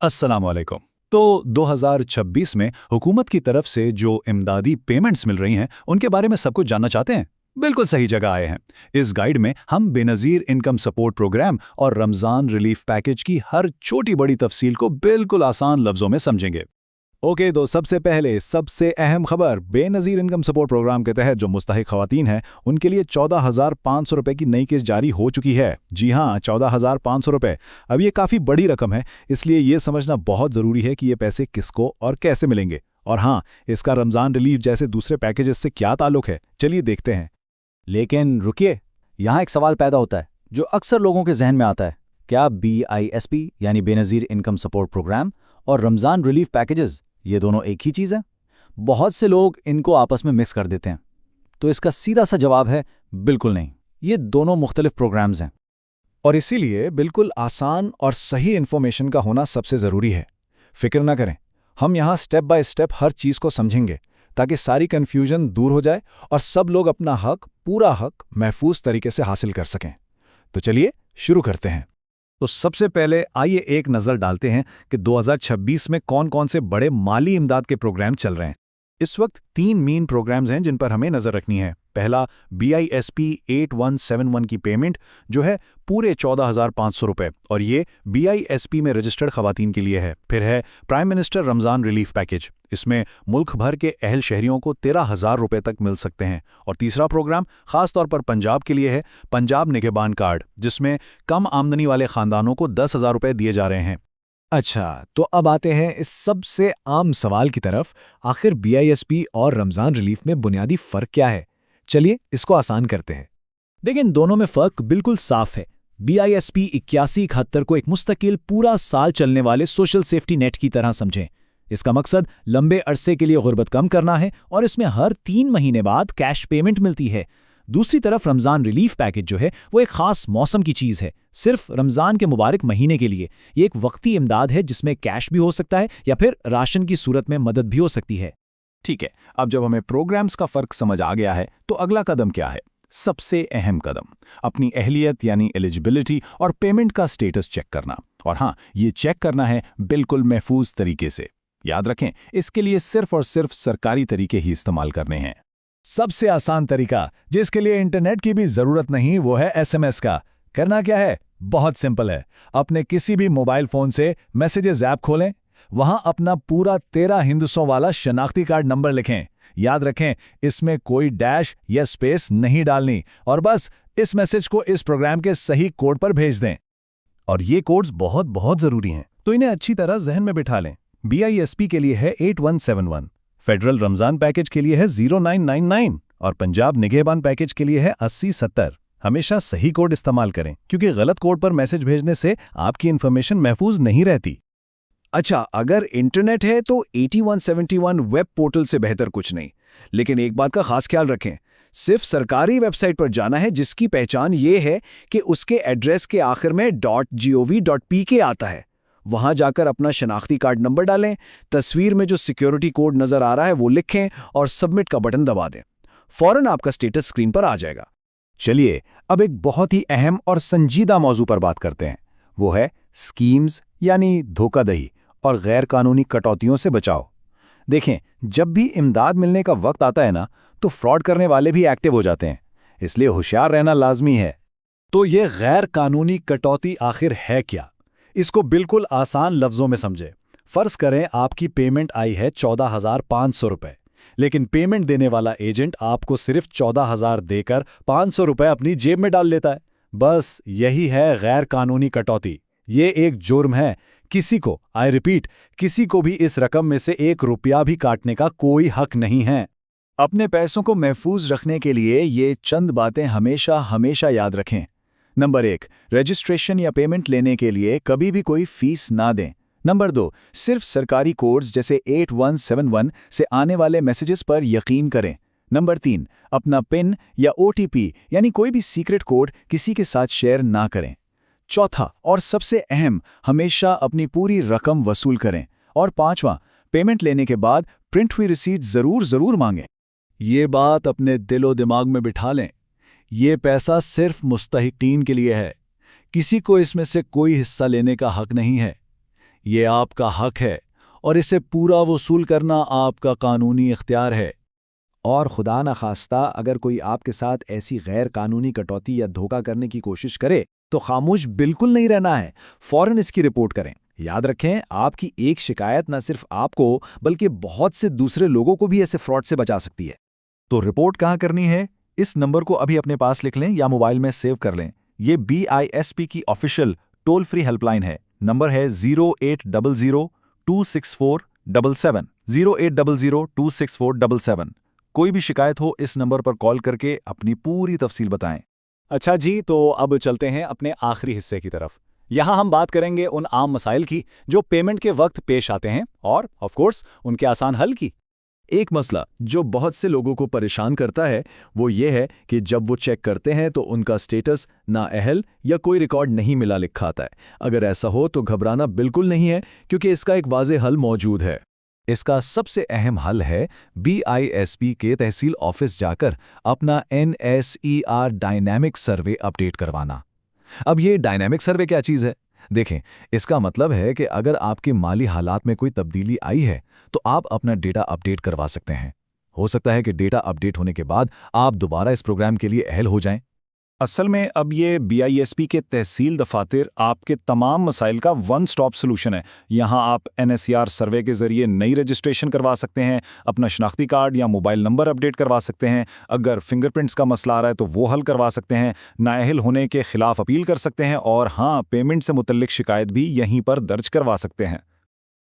अस्सलाम वालेकुम। तो 2026 में हुकूमत की तरफ से जो इमदादी पेमेंट्स मिल रही हैं, उनके बारे में सब कुछ जानना चाहते हैं? बिल्कुल सही जगह आए हैं। इस गाइड में हम बेनज़ीर इनकम सपोर्ट प्रोग्राम और रमज़ान रिलीफ पैकेज की हर छोटी बड़ी तफसील को बिल्कुल आसान लफ्ज़ों में समझेंगे। ओके, तो सबसे पहले सबसे अहम खबर, बेनज़ीर इनकम सपोर्ट प्रोग्राम के तहत जो मुस्तहिक ख़वातीन हैं उनके लिए 14,500 रुपये की नई किस्त जारी हो चुकी है। जी हाँ, 14,500 रुपये। अब ये काफ़ी बड़ी रकम है, इसलिए ये समझना बहुत ज़रूरी है कि ये पैसे किसको और कैसे मिलेंगे। और हाँ, इसका रमज़ान रिलीफ जैसे दूसरे पैकेजेस से क्या ताल्लुक है, चलिए देखते हैं। लेकिन रुकिए, यहाँ एक सवाल पैदा होता है जो अक्सर लोगों के जहन में आता है। क्या BISP यानी बेनज़ीर इनकम सपोर्ट प्रोग्राम और रमज़ान रिलीफ पैकेजेस ये दोनों एक ही चीज़ है? बहुत से लोग इनको आपस में मिक्स कर देते हैं। तो इसका सीधा सा जवाब है बिल्कुल नहीं, ये दोनों मुख्तलिफ प्रोग्राम्स हैं। और इसीलिए बिल्कुल आसान और सही इन्फॉर्मेशन का होना सबसे ज़रूरी है। फिक्र ना करें, हम यहाँ स्टेप बाय स्टेप हर चीज़ को समझेंगे ताकि सारी कन्फ्यूजन दूर हो जाए और सब लोग अपना हक, पूरा हक महफूज तरीके से हासिल कर सकें। तो चलिए शुरू करते हैं। तो सबसे पहले आइए एक नज़र डालते हैं कि 2026 में कौन-कौन से बड़े माली इमदाद के प्रोग्राम चल रहे हैं। इस वक्त 3 मेन प्रोग्राम्स हैं जिन पर हमें नज़र रखनी है। पहला BISP 8171 की पेमेंट जो है पूरे 14,500 रुपये, और ये BISP में रजिस्टर्ड खवातीन के लिए है। फिर है prime minister Ramzan relief package, इसमें मुल्क भर के अहल शहरियों को 13,000 रुपये तक मिल सकते हैं। और तीसरा प्रोग्राम ख़ास तौर पर पंजाब के लिए है, पंजाब निगहबान कार्ड, जिसमें कम आमदनी वाले ख़ानदानों को 10,000 रुपये दिए जा रहे हैं। अच्छा, तो अब आते हैं इस सबसे आम सवाल की तरफ। आखिर BISP और रमज़ान रिलीफ में बुनियादी फ़र्क क्या है? चलिए इसको आसान करते हैं। देखिए, इन दोनों में फ़र्क बिल्कुल साफ है। BISP 8171 को एक मुस्तकिल पूरा साल चलने वाले सोशल सेफ्टी नेट की तरह समझें। इसका मकसद लंबे अरसे के लिए गुर्बत कम करना है और इसमें हर 3 महीने बाद कैश पेमेंट मिलती है। दूसरी तरफ रमज़ान रिलीफ पैकेज जो है वो एक ख़ास मौसम की चीज़ है, सिर्फ रमज़ान के मुबारक महीने के लिए। ये एक वक्ती इमदाद है जिसमें कैश भी हो सकता है या फिर राशन की सूरत में मदद भी हो सकती है। ठीक है, अब जब हमें प्रोग्राम्स का फ़र्क समझ आ गया है तो अगला कदम क्या है? सबसे अहम कदम अपनी अहलियत यानी एलिजिबिलिटी और पेमेंट का स्टेटस चेक करना। और हाँ, ये चेक करना है बिल्कुल महफूज तरीके से। याद रखें, इसके लिए सिर्फ और सिर्फ सरकारी तरीके ही इस्तेमाल करने हैं। सबसे आसान तरीका, जिसके लिए इंटरनेट की भी ज़रूरत नहीं, वो है SMS का। करना क्या है? बहुत सिंपल है। अपने किसी भी मोबाइल फ़ोन से मैसेजेस ऐप खोलें, वहां अपना पूरा 13 हिंदुओं वाला शनाख्ती कार्ड नंबर लिखें। याद रखें, इसमें कोई डैश या स्पेस नहीं डालनी, और बस इस मैसेज को इस प्रोग्राम के सही कोड पर भेज दें। और ये कोड्स बहुत बहुत ज़रूरी हैं, तो इन्हें अच्छी तरह जहन में बिठा लें। BISP के लिए है 8171, फेडरल रमज़ान पैकेज के लिए है 0999 और पंजाब निगहबान पैकेज के लिए है 8070। हमेशा सही कोड इस्तेमाल करें, क्योंकि गलत कोड पर मैसेज भेजने से आपकी इन्फॉर्मेशन महफूज नहीं रहती। अच्छा, अगर इंटरनेट है तो 8171 वेब पोर्टल से बेहतर कुछ नहीं। लेकिन एक बात का खास ख्याल रखें, सिर्फ सरकारी वेबसाइट पर जाना है जिसकी पहचान ये है कि उसके एड्रेस के आखिर में .gov.pk आता है। वहां जाकर अपना शनाख्ती कार्ड नंबर डालें, तस्वीर में जो सिक्योरिटी कोड नजर आ रहा है वो लिखें और सबमिट का बटन दबा दें। फौरन आपका स्टेटस स्क्रीन पर आ जाएगा। चलिए अब एक बहुत ही अहम और संजीदा मौजू पर बात करते हैं। वो है स्कीम्स यानी धोखाधड़ी और गैर कानूनी कटौतियों से बचाव। देखें, जब भी इमदाद मिलने का वक्त आता है ना, तो फ्रॉड करने वाले भी एक्टिव हो जाते हैं, इसलिए होशियार रहना लाजमी है। तो ये गैर कानूनी कटौती आखिर है क्या? इसको बिल्कुल आसान लफ्ज़ों में समझें। फ़र्ज़ करें आपकी पेमेंट आई है 14,500 रुपये, लेकिन पेमेंट देने वाला एजेंट आपको सिर्फ 14,000 देकर 500 रुपये अपनी जेब में डाल लेता है। बस यही है गैर कानूनी कटौती। ये एक जुर्म है। किसी को, आई रिपीट, किसी को भी इस रकम में से 1 रुपया भी काटने का कोई हक नहीं है। अपने पैसों को महफूज रखने के लिए ये चंद बातें हमेशा हमेशा याद रखें। नंबर 1, रजिस्ट्रेशन या पेमेंट लेने के लिए कभी भी कोई फीस ना दें। नंबर 2, सिर्फ सरकारी कोड्स जैसे 8171 से आने वाले मैसेजेस पर यकीन करें। नंबर 3, अपना पिन या OTP यानी कोई भी सीक्रेट कोड किसी के साथ शेयर ना करें। चौथा और सबसे अहम, हमेशा अपनी पूरी रकम वसूल करें। और पांचवा, पेमेंट लेने के बाद प्रिंट हुई रिसीट ज़रूर मांगें। ये बात अपने दिलो दिमाग में बिठा लें। ये पैसा सिर्फ मुस्तहिकीन के लिए है, किसी को इसमें से कोई हिस्सा लेने का हक नहीं है। ये आपका हक है और इसे पूरा वसूल करना आपका कानूनी इख्तियार है। और खुदा न खास्ता अगर कोई आपके साथ ऐसी गैर कानूनी कटौती या धोखा करने की कोशिश करे तो खामोश बिल्कुल नहीं रहना है, फौरन इसकी रिपोर्ट करें। याद रखें, आपकी एक शिकायत न सिर्फ आपको बल्कि बहुत से दूसरे लोगों को भी ऐसे फ्रॉड से बचा सकती है। तो रिपोर्ट कहाँ करनी है? इस नंबर को अभी अपने पास लिख लें या मोबाइल में सेव कर लें। ये BISP की ऑफिशियल टोल फ्री हेल्पलाइन है। नंबर है 0800-264-77 0800-264-77। कोई भी शिकायत हो इस नंबर पर कॉल करके अपनी पूरी तफसील बताएं। अच्छा जी, तो अब चलते हैं अपने आखिरी हिस्से की तरफ। यहाँ हम बात करेंगे उन आम मसाइल की जो पेमेंट के वक्त पेश आते हैं और ऑफ कोर्स उनके आसान हल की। एक मसला जो बहुत से लोगों को परेशान करता है वो ये है कि जब वो चेक करते हैं तो उनका स्टेटस नाअहल या कोई रिकॉर्ड नहीं मिला लिखा आता है। अगर ऐसा हो तो घबराना बिल्कुल नहीं है, क्योंकि इसका एक वाज़ेह हल मौजूद है। इसका सबसे अहम हल है BISP के तहसील ऑफिस जाकर अपना NSER डायनेमिक सर्वे अपडेट करवाना। अब ये डायनेमिक सर्वे क्या चीज़ है? देखें, इसका मतलब है कि अगर आपके माली हालात में कोई तब्दीली आई है तो आप अपना डेटा अपडेट करवा सकते हैं। हो सकता है कि डेटा अपडेट होने के बाद आप दोबारा इस प्रोग्राम के लिए अहल हो जाएं। असल में अब ये BISP के तहसील दफातर आपके तमाम मसाइल का वन स्टॉप सोल्यूशन है। यहाँ आप NSER सर्वे के ज़रिए नई रजिस्ट्रेशन करवा सकते हैं, अपना शनाख्ती कार्ड या मोबाइल नंबर अपडेट करवा सकते हैं, अगर फिंगरप्रिंट्स का मसला आ रहा है तो वो हल करवा सकते हैं, नाअहल होने के खिलाफ अपील कर सकते हैं और हाँ, पेमेंट से मुतल्लिक शिकायत भी यहीं पर दर्ज करवा सकते हैं।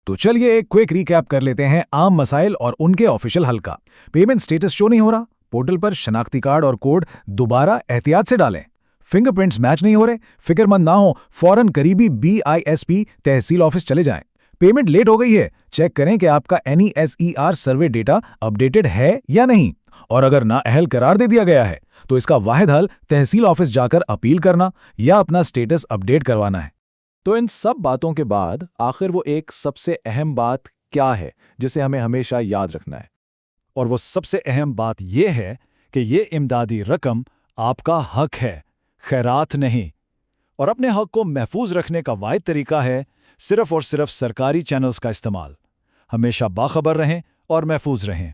तो चलिए एक क्विक रिकैप कर लेते हैं आम मसाइल और उनके ऑफिशियल हल का। पेमेंट स्टेटस शो नहीं हो रहा, पोर्टल पर शनाख्ती कार्ड और कोड दोबारा एहतियात से डालें। फिंगरप्रिंट्स मैच नहीं हो रहे, फिक्रमंद ना हो, फौरन करीबी BISP तहसील ऑफिस चले जाएं। पेमेंट लेट हो गई है, चेक करें कि आपका NSER सर्वे डेटा अपडेटेड है या नहीं, और अगर नाअहल करार दे दिया गया है तो इसका वाहिद हल तहसील ऑफिस जाकर अपील करना या अपना स्टेटस अपडेट करवाना है। तो इन सब बातों के बाद आखिर वो एक सबसे अहम बात क्या है जिसे हमें हमेशा याद रखना है? और वो सबसे अहम बात यह है कि ये इमदादी रकम आपका हक है, खैरात नहीं। और अपने हक को महफूज रखने का वाहिद तरीका है सिर्फ और सिर्फ सरकारी चैनल्स का इस्तेमाल। हमेशा बाखबर रहें और महफूज रहें।